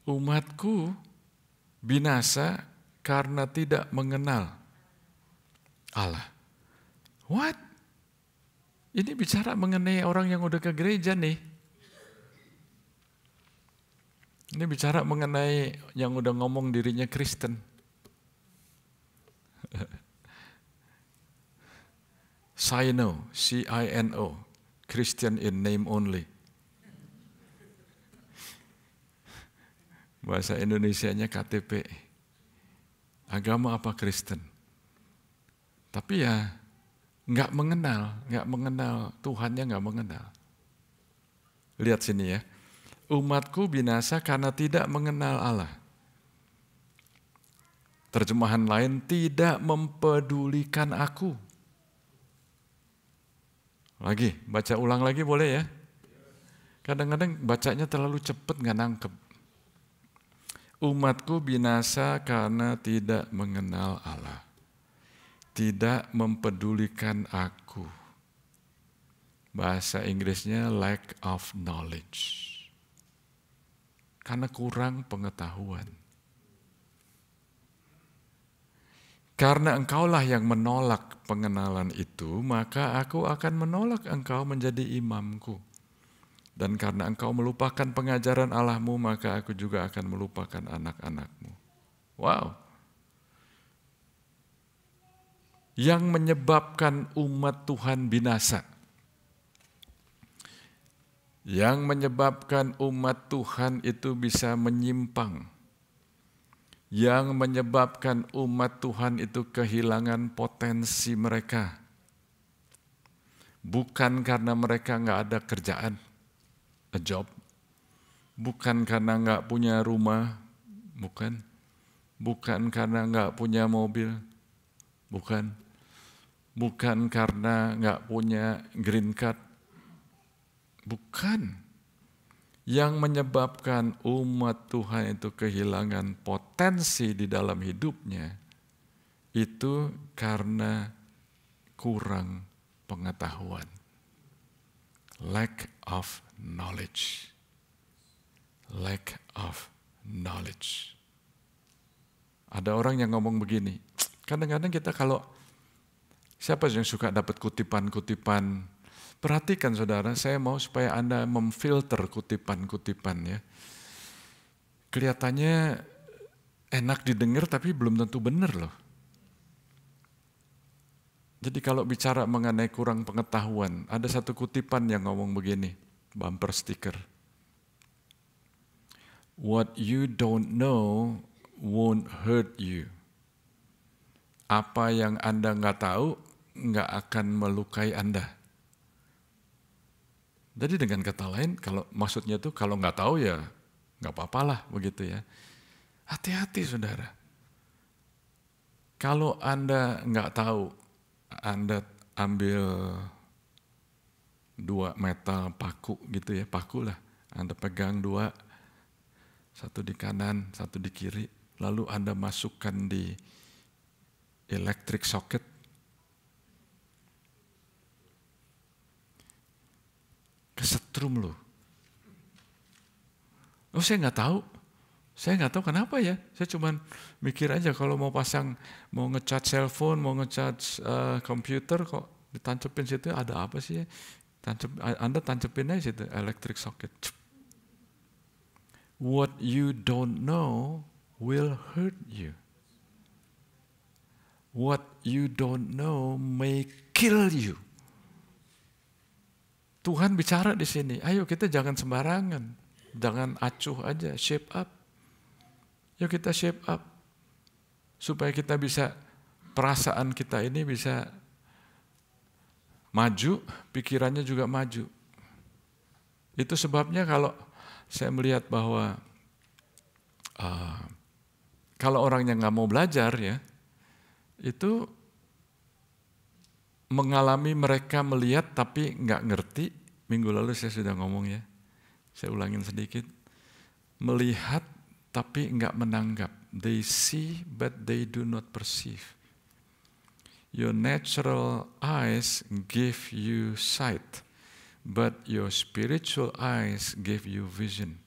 Umatku binasa karena tidak mengenal Allah. What? Ini bicara mengenai orang yang udah ke gereja nih. Ini bicara mengenai yang udah ngomong dirinya Kristen. Sino, C-I-N-O, Christian in name only. Bahasa Indonesianya KTP. Agama apa Kristen? Tapi ya nggak mengenal Tuhannya, nggak mengenal. Lihat sini ya, umatku binasa karena tidak mengenal Allah. Terjemahan lain, tidak mempedulikan aku. Lagi, baca ulang lagi boleh ya? Kadang-kadang bacanya terlalu cepat nggak nangkep. Umatku binasa karena tidak mengenal Allah. Tidak mempedulikan aku. Bahasa Inggrisnya lack of knowledge. Karena kurang pengetahuan. Karena engkaulah yang menolak pengenalan itu, maka aku akan menolak engkau menjadi imamku. Dan karena engkau melupakan pengajaran Allahmu, maka aku juga akan melupakan anak-anakmu. Wow. Yang menyebabkan umat Tuhan binasa. Yang menyebabkan umat Tuhan itu bisa menyimpang. Yang menyebabkan umat Tuhan itu kehilangan potensi mereka. Bukan karena mereka nggak ada kerjaan, a job. Bukan karena nggak punya rumah, bukan. Bukan karena nggak punya mobil, bukan. Bukan karena nggak punya green card, bukan. Yang menyebabkan umat Tuhan itu kehilangan potensi di dalam hidupnya, itu karena kurang pengetahuan. Lack of knowledge. Lack of knowledge. Ada orang yang ngomong begini, kadang-kadang kita kalau, siapa yang suka dapat kutipan-kutipan? Perhatikan saudara, saya mau supaya Anda memfilter kutipan-kutipan ya. Kelihatannya enak didengar tapi belum tentu benar loh. Jadi kalau bicara mengenai kurang pengetahuan, ada satu kutipan yang ngomong begini, bumper sticker. What you don't know won't hurt you. Apa yang Anda nggak tahu nggak akan melukai Anda. Jadi dengan kata lain, kalau maksudnya tuh kalau nggak tahu ya nggak apa-apalah begitu ya. Hati-hati saudara. Kalau Anda nggak tahu, Anda ambil 2 metal paku gitu ya, paku lah. Anda pegang 2, satu di kanan, satu di kiri, lalu Anda masukkan di electric socket. Kesetrum loh. Oh saya nggak tahu kenapa ya. Saya cuma mikir aja kalau mau pasang, mau ngecharge cellphone, mau ngecharge komputer kok ditancepin situ ada apa sih ya? Anda tancepin aja situ electric socket. What you don't know will hurt you. What you don't know may kill you. Tuhan bicara di sini, ayo kita jangan sembarangan, jangan acuh aja, shape up. Yuk kita shape up, supaya kita bisa, perasaan kita ini bisa maju, pikirannya juga maju. Itu sebabnya kalau saya melihat bahwa kalau orang yang nggak mau belajar ya, itu mengalami mereka melihat tapi nggak ngerti. Minggu lalu saya sudah ngomong ya, saya ulangin sedikit. Melihat tapi nggak menanggap. They see but they do not perceive. Your natural eyes give you sight, but your spiritual eyes give you vision.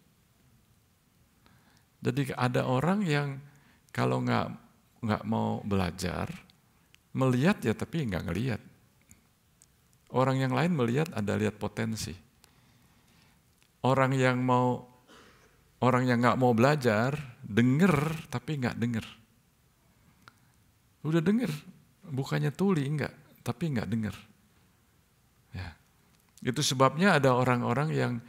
Jadi ada orang yang kalau nggak mau belajar, melihat ya tapi nggak ngelihat. Orang yang lain melihat, ada lihat potensi. Orang yang nggak mau belajar, denger tapi nggak denger. Udah denger, bukannya tuli enggak, tapi nggak denger. Ya. Itu sebabnya ada orang-orang yang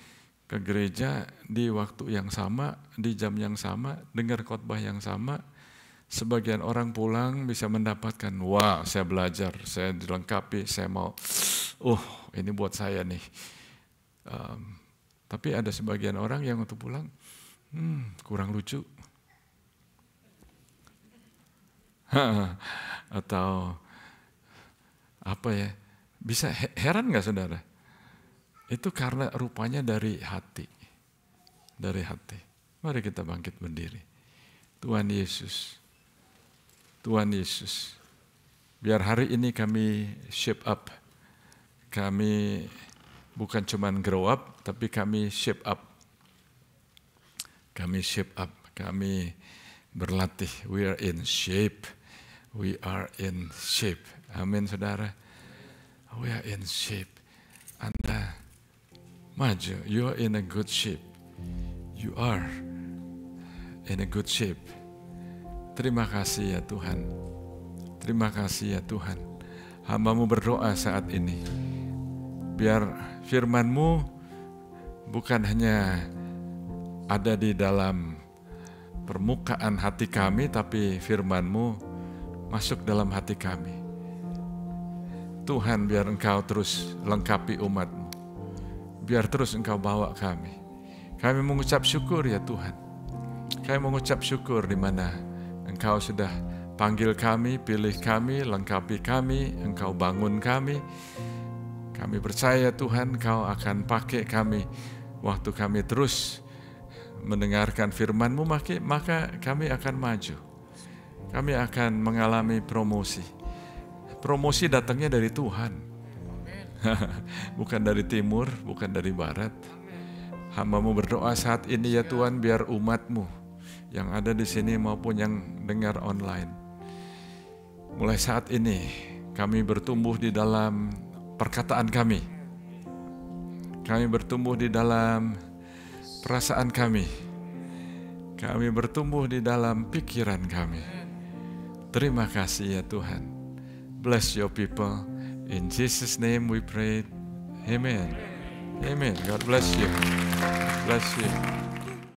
ke gereja di waktu yang sama, di jam yang sama, dengar khotbah yang sama. Sebagian orang pulang bisa mendapatkan, wah saya belajar, saya dilengkapi, saya mau, ini buat saya nih. Tapi ada sebagian orang yang waktu pulang, kurang lucu. Atau apa ya? Bisa heran nggak saudara? Itu karena rupanya dari hati. Dari hati. Mari kita bangkit berdiri. Tuhan Yesus. Tuhan Yesus. Biar hari ini kami shape up. Kami bukan cuman grow up, tapi kami shape up. Kami shape up. Kami berlatih. We are in shape. We are in shape. Amin saudara. We are in shape. Anda maju. You are in a good shape. You are in a good shape. Terima kasih ya Tuhan. Terima kasih ya Tuhan. Hamba-Mu berdoa saat ini. Biar firman-Mu bukan hanya ada di dalam permukaan hati kami, tapi firman-Mu masuk dalam hati kami. Tuhan, biar Engkau terus lengkapi umat-Mu. Biar terus Engkau bawa kami. Kami mengucap syukur ya Tuhan. Kami mengucap syukur di mana Engkau sudah panggil kami, pilih kami, lengkapi kami, Engkau bangun kami. Kami percaya Tuhan Engkau akan pakai kami waktu kami terus mendengarkan firman-Mu, maka kami akan maju. Kami akan mengalami promosi. Promosi datangnya dari Tuhan. Bukan dari timur, bukan dari barat. Hamba-Mu berdoa saat ini ya Tuhan, biar umat-Mu yang ada di sini maupun yang dengar online, mulai saat ini kami bertumbuh di dalam perkataan kami. Kami bertumbuh di dalam perasaan kami. Kami bertumbuh di dalam pikiran kami. Terima kasih ya Tuhan. Bless your people. In Jesus' name we pray. Amen. Amen. God bless you. Bless you.